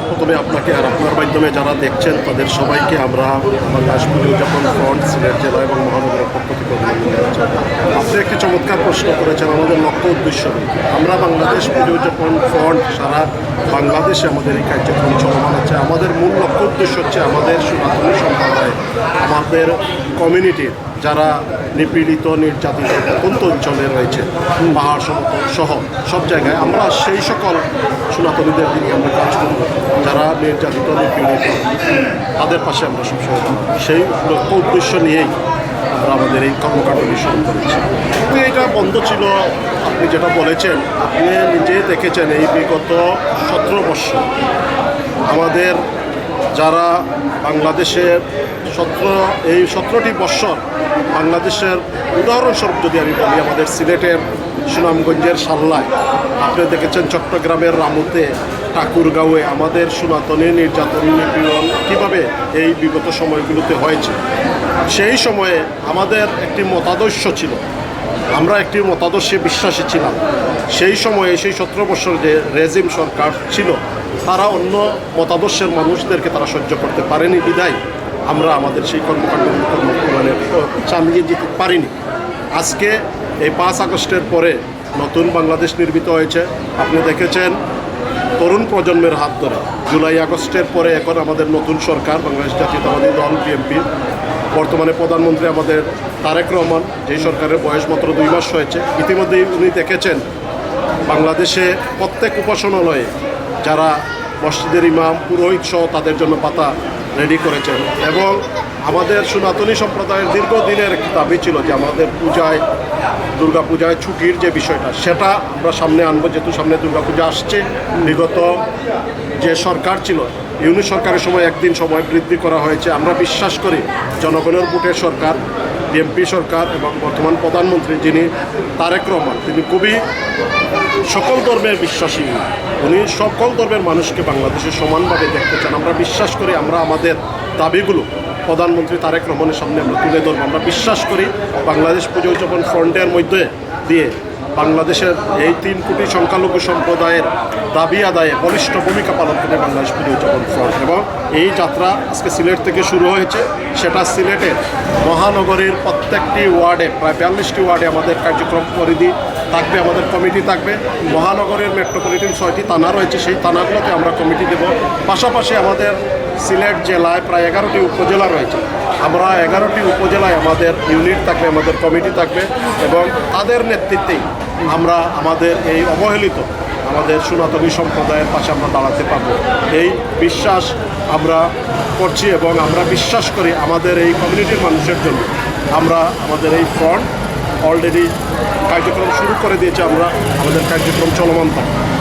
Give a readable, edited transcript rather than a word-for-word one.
প্রথমে আপনাকে আর আপনার মাধ্যমে যারা দেখছেন তাদের সবাইকে আমরা বাংলাদেশ পুজো উদযাপন ফ্রন্ট সিলেট জেলা এবং মহানগরের পক্ষ থেকে অভিনন্দন জানাচ্ছি। আপনি একটি চমৎকার প্রশ্ন করেছেন আমাদের লক্ষ্য উদ্দেশ্য। আমরা বাংলাদেশ পুজো উদযাপন ফ্রন্ট সারা বাংলাদেশে আমাদের এই কার্যক্রম চলমান আছে। আমাদের মূল লক্ষ্য উদ্দেশ্য হচ্ছে আমাদের সনাতনী সম্প্রদায়, আমাদের কমিউনিটির যারা নিপীড়িত নির্যাতিত প্রত্যন্ত অঞ্চলে রয়েছে, পাহাড় সমতল সহ সব জায়গায় আমরা সেই সকল সনাতনীদের দিকে আমরা কাজ করব যারা নির্যাতিত নিপীড়িত, তাদের পাশে আমরা সবসময় সেই লক্ষ্য উদ্দেশ্য নিয়েই আমরা আমাদের এই কর্মকাণ্ডটি শুরু করেছি। কিন্তু এটা বন্ধ ছিল, আপনি যেটা বলেছেন আপনি নিজে দেখেছেন এই বিগত 17 বছর আমাদের যারা বাংলাদেশের 17টি বৎসর বাংলাদেশের উদাহরণস্বরূপ যদি আমি বলি, আমাদের সিলেটের সুনামগঞ্জের সাল্লায়, আপনি দেখেছেন চট্টগ্রামের রামুতে, ঠাকুরগাঁওয়ে আমাদের সনাতনী নির্যাতন নিপীড়ন কীভাবে এই বিগত সময়গুলোতে হয়েছে। সেই সময়ে আমাদের একটি মতাদর্শ ছিল, আমরা একটি মতাদর্শে বিশ্বাসী ছিলাম। সেই সময়ে সেই 17 বছর যে রেজিম সরকার ছিল, তারা অন্য মতাদর্শের মানুষদেরকে তারা সহ্য করতে পারেনি বিধায় আমরা আমাদের সেই কর্মকাণ্ড চালিয়ে যেতে পারিনি। আজকে এই 5 আগস্টের পরে নতুন বাংলাদেশ নির্মিত হয়েছে। আপনি দেখেছেন তরুণ প্রজন্মের হাত ধরে জুলাই আগস্টের পরে এখন আমাদের নতুন সরকার বাংলাদেশ জাতীয়তাবাদী দল বিএনপি, বর্তমানে প্রধানমন্ত্রী আমাদের তারেক রহমান, যেই সরকারের বয়স মাত্র 2 মাস হয়েছে। ইতিমধ্যেই উনি দেখেছেন বাংলাদেশে প্রত্যেক উপাসনালয়ে যারা মসজিদের ইমাম পুরোহিত সহ তাদের জন্য পাতা রেডি করেছেন। এবং আমাদের সনাতনী সম্প্রদায়ের দীর্ঘদিনের একটি দাবি ছিল যে আমাদের পূজায়, দুর্গাপূজায় ছুটির যে বিষয়টা, সেটা আমরা সামনে আনবো। যেহেতু সামনে দুর্গাপূজা আসছে, বিগত যে সরকার ছিল ইউনিট সরকারের সময় একদিন সময় বৃদ্ধি করা হয়েছে। আমরা বিশ্বাস করি জনগণের ভোটের সরকার, বিএনপি সরকার এবং বর্তমান প্রধানমন্ত্রী যিনি তারেক রহমান, তিনি খুবই সকল ধর্মের বিশ্বাসী। উনি সকল ধর্মের মানুষকে বাংলাদেশে সমানভাবে দেখতে চান। আমরা বিশ্বাস করি আমরা আমাদের দাবিগুলো প্রধানমন্ত্রী তারেক রহমানের সামনে আমরা তুলে ধরবো। আমরা বিশ্বাস করি বাংলাদেশ পুজো উদযাপন ফ্রন্টের মধ্যে দিয়ে বাংলাদেশের এই 3 কোটি সংখ্যালঘু সম্প্রদায়ের দাবি আদায়ে বলিষ্ঠ ভূমিকা পালন করে বাংলাদেশ পুজো উদযাপন ফ্রন্ট। এবং এই যাত্রা আজকে সিলেট থেকে শুরু হয়েছে, সেটা সিলেটের মহানগরীর প্রত্যেকটি ওয়ার্ডে, প্রায় 42টি ওয়ার্ডে আমাদের কার্যক্রম পরিধি থাকবে, আমাদের কমিটি থাকবে। মহানগরের মেট্রোপলিটন 6টি থানা রয়েছে, সেই থানাগুলোতে আমরা কমিটি দেব। পাশাপাশি আমাদের সিলেট জেলায় প্রায় 11টি উপজেলা রয়েছে, আমরা 11টি উপজেলায় আমাদের ইউনিট থাকবে, আমাদের কমিটি থাকবে এবং তাদের নেতৃত্বেই আমরা আমাদের এই অবহেলিত আমাদের সনাতনী সম্প্রদায়ের পাশে আমরা দাঁড়াতে পারবো। এই বিশ্বাস আমরা করছি এবং আমরা বিশ্বাস করি আমাদের এই কমিউনিটির মানুষের জন্য আমরা আমাদের এই ফ্রন্ট অলরেডি কার্যক্রম শুরু করে দিয়েছি। আমরা আমাদের কার্যক্রম চলমান থাকবে।